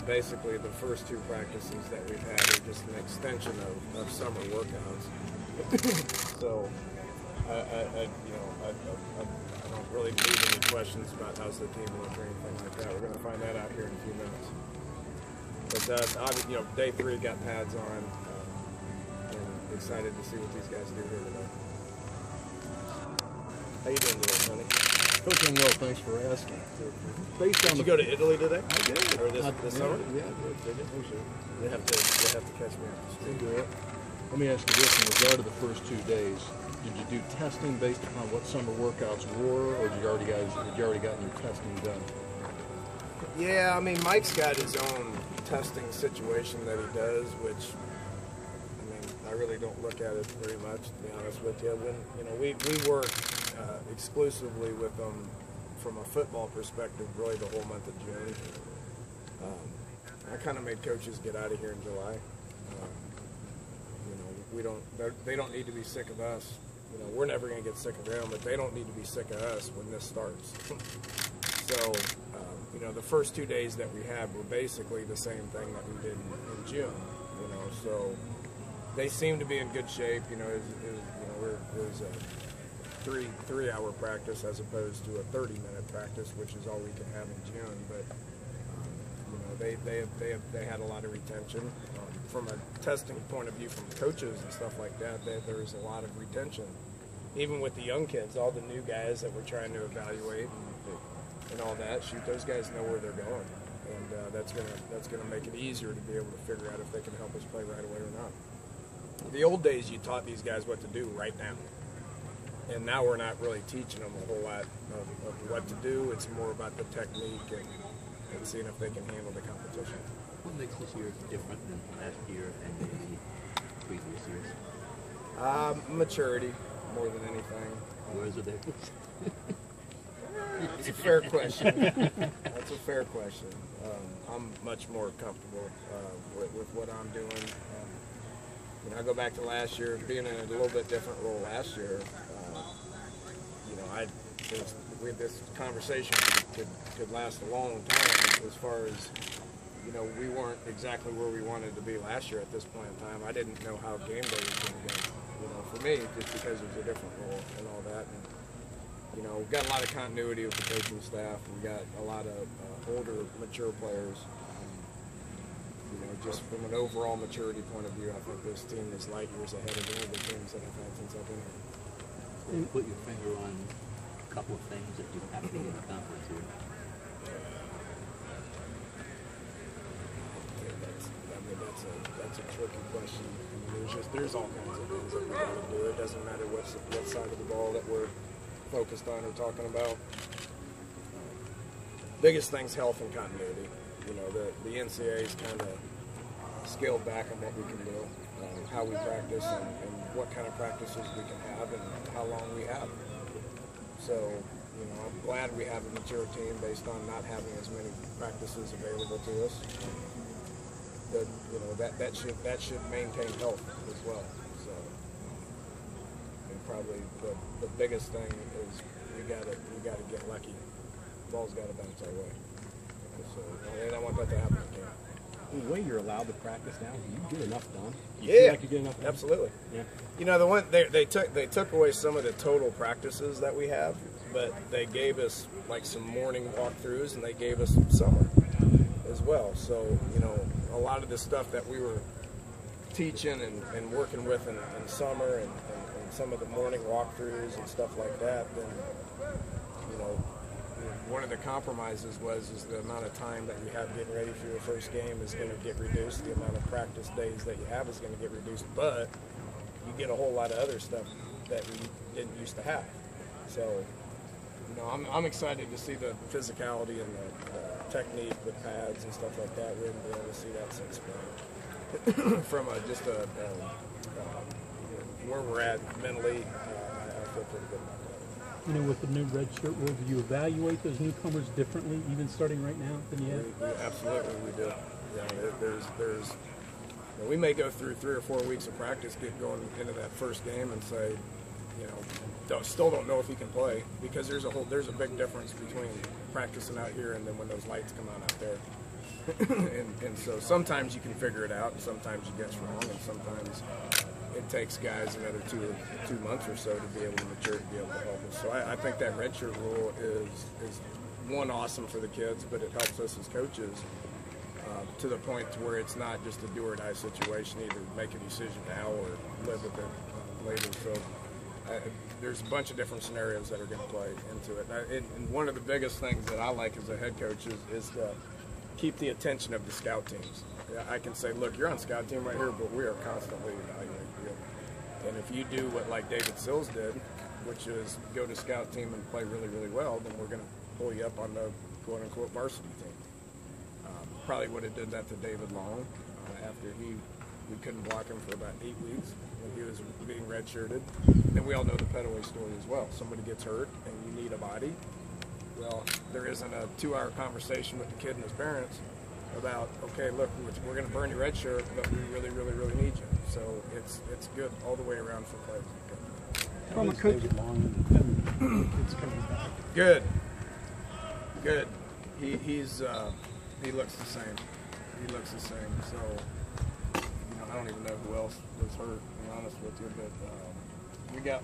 basically the first 2 practices that we've had are just an extension of summer workouts. So, I don't really need any questions about how's the team look or anything like that. We're going to find that out here in a few minutes. But day 3 got pads on. And excited to see what these guys do here today. How you doing today, Sonny? Still doing well, thanks for asking. Did you go to Italy today? I did. Or this summer? Yeah, did you? You have to catch me up to speed. Let me ask you this: in regard to the first 2 days, did you do testing based upon what summer workouts were, or had you already gotten your testing done? Yeah, I mean, Mike's got his own testing situation that he does, which I really don't look at it very much, to be honest with you. We work exclusively with them from a football perspective, really the whole month of June. I kind of made coaches get out of here in July. They don't need to be sick of us. We're never going to get sick of them, but they don't need to be sick of us when this starts. So, the first 2 days that we had were basically the same thing that we did in June. So they seem to be in good shape. It was a 3-hour practice as opposed to a 30-minute practice, which is all we can have in June. But they had a lot of retention. From a testing point of view, from coaches and stuff like that, there's a lot of retention. Even with the young kids, all the new guys that we're trying to evaluate and all that, those guys know where they're going, and that's gonna make it easier to be able to figure out if they can help us play right away or not. The old days, you taught these guys what to do right now, and now we're not really teaching them a whole lot of what to do. It's more about the technique and seeing if they can handle the competition. What makes this year different than last year and the previous years? Maturity, more than anything. Where is it there? That's a fair question. That's a fair question. I'm much more comfortable with what I'm doing. I go back to last year, being in a little bit different role last year. This conversation could last a long time as far as, we weren't exactly where we wanted to be last year at this point in time. I didn't know how game day was going to go, for me, just because it was a different role and all that. And, we've got a lot of continuity with the coaching staff. We got a lot of older, mature players. Just from an overall maturity point of view, I think this team is light years ahead of any of the teams that I've had since I've been here. Can you put your finger on a couple of things that you have to get accomplished here? That's a tricky question. There's all kinds of things that we got to do. It doesn't matter what side of the ball that we're focused on or talking about. Biggest thing's health and continuity. The NCAA's kind of scaled back on what we can do, how we practice, and what kind of practices we can have, and how long we have. So, I'm glad we have a mature team based on not having as many practices available to us. That should maintain health as well. So, and probably the biggest thing is we gotta get lucky. The ball's got to bounce our way. So, I don't want that to happen again. The way you're allowed to practice now, do you get enough done? Yeah, like you get enough done? Absolutely. Yeah. The one they took away some of the total practices that we have, but they gave us like some morning walkthroughs, and they gave us some summer as well. So a lot of the stuff that we were teaching and working with in summer and some of the morning walkthroughs and stuff like that, then one of the compromises is the amount of time that you have getting ready for your first game is going to get reduced. The amount of practice days that you have is going to get reduced, but you get a whole lot of other stuff that we didn't used to have. So, I'm excited to see the physicality and the technique with pads and stuff like that. We haven't been able to see that since spring. From where we're at mentally, I feel pretty good about that. With the new red shirt rule, do you evaluate those newcomers differently, even starting right now, than you have? Absolutely, we do. We may go through 3 or 4 weeks of practice, get going into that first game, and say, still don't know if he can play, because there's a big difference between practicing out here and then when those lights come out there. and so sometimes you can figure it out, and sometimes you guess wrong, and sometimes it takes guys another two months or so to be able to mature to be able to help us. So I think that redshirt rule is one, awesome for the kids, but it helps us as coaches to the point to where it's not just a do or die situation. Either make a decision now or live with it later. So there's a bunch of different scenarios that are going to play into it. And one of the biggest things that I like as a head coach is to keep the attention of the scout teams. I can say, look, you're on scout team right here, but we are constantly evaluating you. And if you do what like David Sills did, which is go to scout team and play really, really well, then we're going to pull you up on the quote-unquote varsity team. Probably would have did that to David Long after we couldn't block him for about 8 weeks when he was being redshirted. And we all know the Petaway story as well. Somebody gets hurt and you need a body. Well, there isn't a 2-hour conversation with the kid and his parents about, okay, look, we're going to burn your red shirt, but we really, really, really need you. So it's good all the way around for players. From a coach. It's coming back. Good. He looks the same. So, I don't even know who else was hurt, to be honest with you. But we got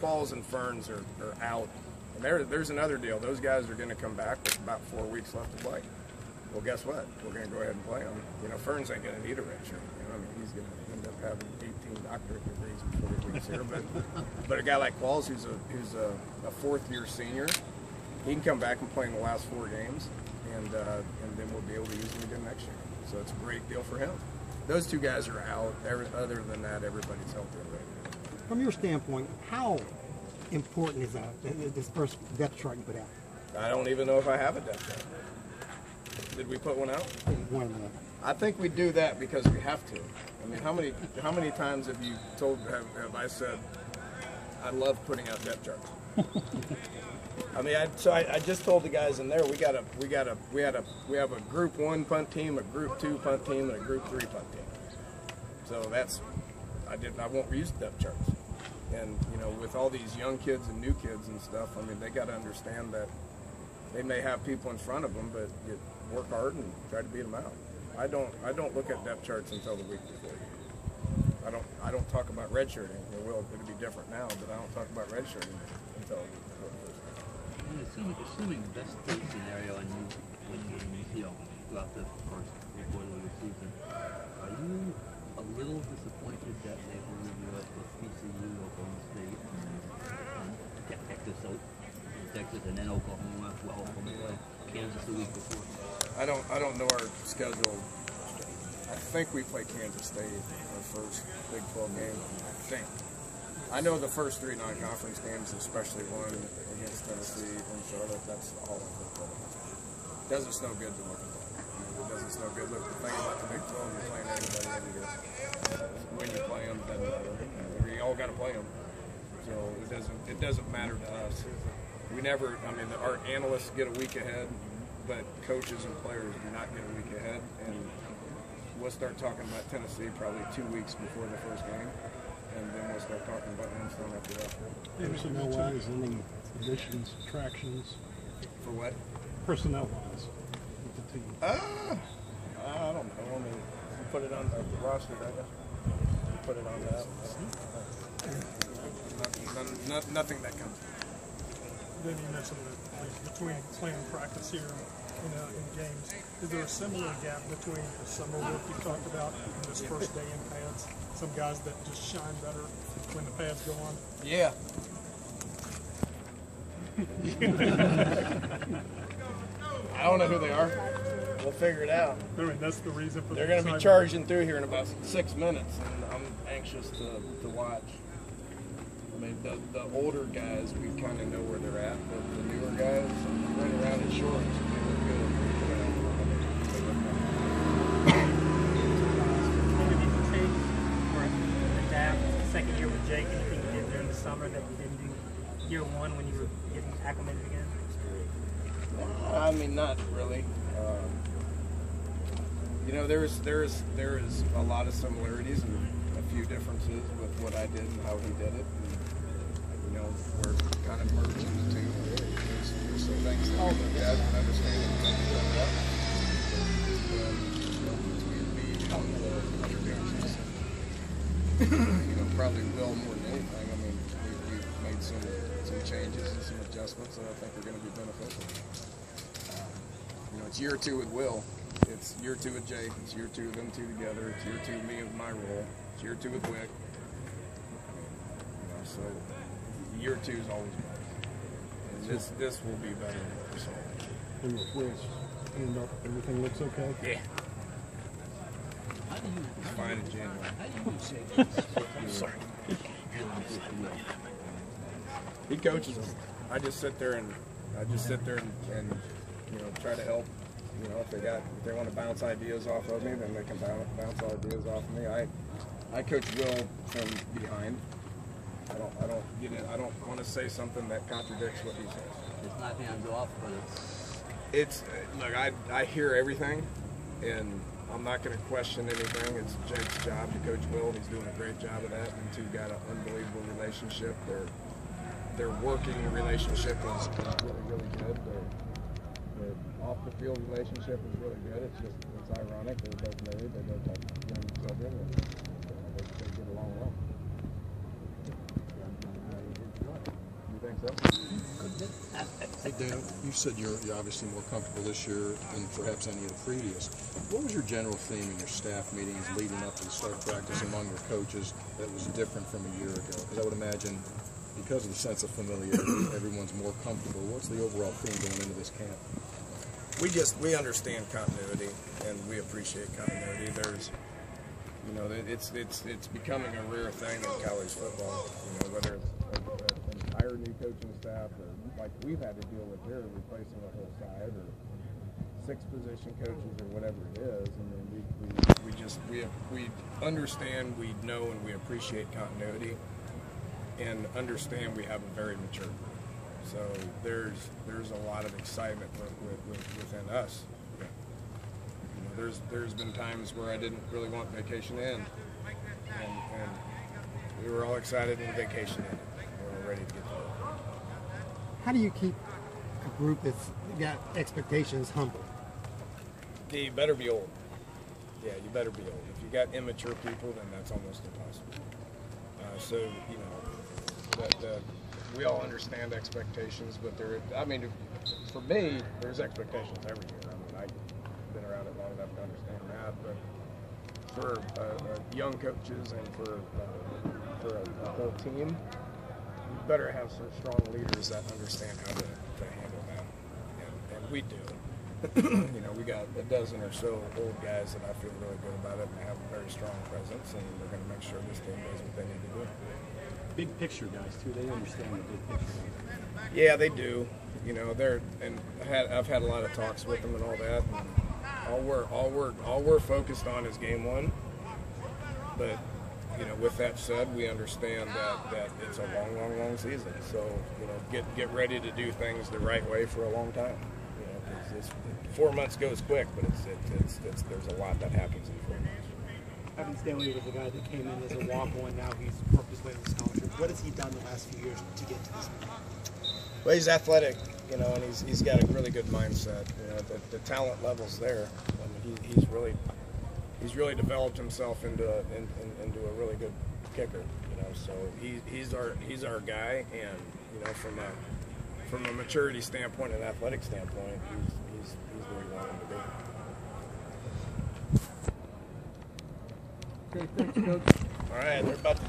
Qualls and Ferns are out. And there's another deal. Those guys are going to come back with about 4 weeks left to play. Well, guess what? We're going to go ahead and play them. Ferns ain't going to need a red shirt. He's going to end up having 18 doctorate degrees in 4 weeks here. But a guy like Qualls, who's a fourth-year senior, he can come back and play in the last 4 games, and then we'll be able to use him again next year. So it's a great deal for him. Those 2 guys are out. Other than that, everybody's healthy and ready. From your standpoint, how important is this first depth chart you put out? I don't even know if I have a depth chart. Did we put one out? I think we do that because we have to. How many times have you have I said I love putting out depth charts? I just told the guys in there we have a group 1 punt team, a group 2 punt team, and a group 3 punt team. So I won't use depth charts. And with all these young kids and new kids and stuff, they got to understand that they may have people in front of them, but you work hard and try to beat them out. I don't look at depth charts until the week before. I don't talk about redshirting. It'll be different now, but I don't talk about redshirting until. Assuming best case scenario and you win games, throughout the first quarter of the season, are you a little disappointed that they will review it with TCU, Oklahoma State, Texas, and then Oklahoma? Well, Oklahoma play Kansas the week before. I don't know our schedule. I think we play Kansas State our first Big 12 game. I think. I know the first 3 non-conference games, especially one against Tennessee and Charlotte. That's all I think of. It doesn't snow good to look at that. It doesn't snow good. Look, the thing about the Big 12, you're playing everybody every year. When you play them, it doesn't matter. You all got to play them. So it doesn't matter to us. We never. Our analysts get a week ahead, but coaches and players do not get a week ahead. And we'll start talking about Tennessee probably 2 weeks before the first game. And then we'll start talking about Youngstown after that. Personnel-wise, any additions, subtractions? For what? Personnel-wise with the team. I don't know. You put it on the roster, I guess. You put it on that. Nothing that comes. Then you mentioned that between playing practice here in games, is there a similar gap between the summer work you talked about and this first day in pads? Some guys that just shine better when the pads go on? Yeah. I don't know who they are. We'll figure it out. That's the reason for They're going to be charging through here in about 6 minutes, and I'm anxious to watch. The older guys, we kind of know where they're at, but the newer guys running around in shorts, they look good. Anything you take for the second year with Jake, anything you did during the summer that you didn't do year 1 when you were getting acclimated again? Not really. There is a lot of similarities and a few differences with what I did and how he did it. And, we're kind of merging the two. There's some things that we look at and understand and things like that. probably will more than anything. I mean, we've made some changes and some adjustments that I think are going to be beneficial. It's year 2 with Will. It's year 2 with Jake. It's year 2 of them two together. It's year 2 of me with my role. It's year 2 with Wick. So year 2 is always better. And this will be better than what we saw. And with Will's hand up, everything looks okay? Yeah. It's fine in January. I'm sorry. He coaches them. I just sit there and try to help. If they want to bounce ideas off of me, then they can bounce ideas off of me. I coach Will from behind. I don't want to say something that contradicts what he says. It's not hands off, but look, I hear everything, and I'm not going to question anything. It's Jake's job to coach Will. He's doing a great job of that. And two got an unbelievable relationship. Their working relationship is really, really good. Their off-the-field relationship is really good. It's ironic. They're both married. They both have young children, and they get along well. You think so? Hey Dan, you said you're obviously more comfortable this year than perhaps any of the previous. What was your general theme in your staff meetings leading up to the start of practice among your coaches that was different from a year ago? Because I would imagine, because of the sense of familiarity, everyone's more comfortable. What's the overall theme going into this camp? We understand continuity, and we appreciate continuity. It's becoming a rare thing in college football. Whether it's an entire new coaching staff, or like we've had to deal with here, replacing a whole side, or 6 position coaches, or whatever it is. I mean, we understand, we know, and we appreciate continuity, and understand we have a very mature group. So there's a lot of excitement within us. There's been times where I didn't really want vacation to end, and we were all excited when vacation ended. We were ready to get to it. How do you keep a group that's got expectations humble? You better be old. Yeah, you better be old. If you got immature people, then that's almost impossible. We all understand expectations, but for me, there's expectations every year. I've been around it long enough to understand that. But for young coaches and for a whole team, you better have some strong leaders that understand how to handle that, and we do. We got a dozen or so old guys that I feel really good about it, and they have a very strong presence, and we're going to make sure this team does what they need to do. Big picture guys too. They understand the big picture. Yeah, they do. I've had a lot of talks with them and all that. And all we're focused on is game 1. But with that said, we understand that it's a long season. So get ready to do things the right way for a long time. 4 months goes quick, but there's a lot that happens in 4 months. Evan Stanley was the guy that came in as a walk-on. Now he's worked his way on the scholarship. What has he done the last few years to get to this point? Well, he's athletic, and he's got a really good mindset. The talent level's there. He's really developed himself into a really good kicker. So he's our guy, and from a maturity standpoint and athletic standpoint, he's where we want him to be. Okay, thanks, Coach. All right, they're about to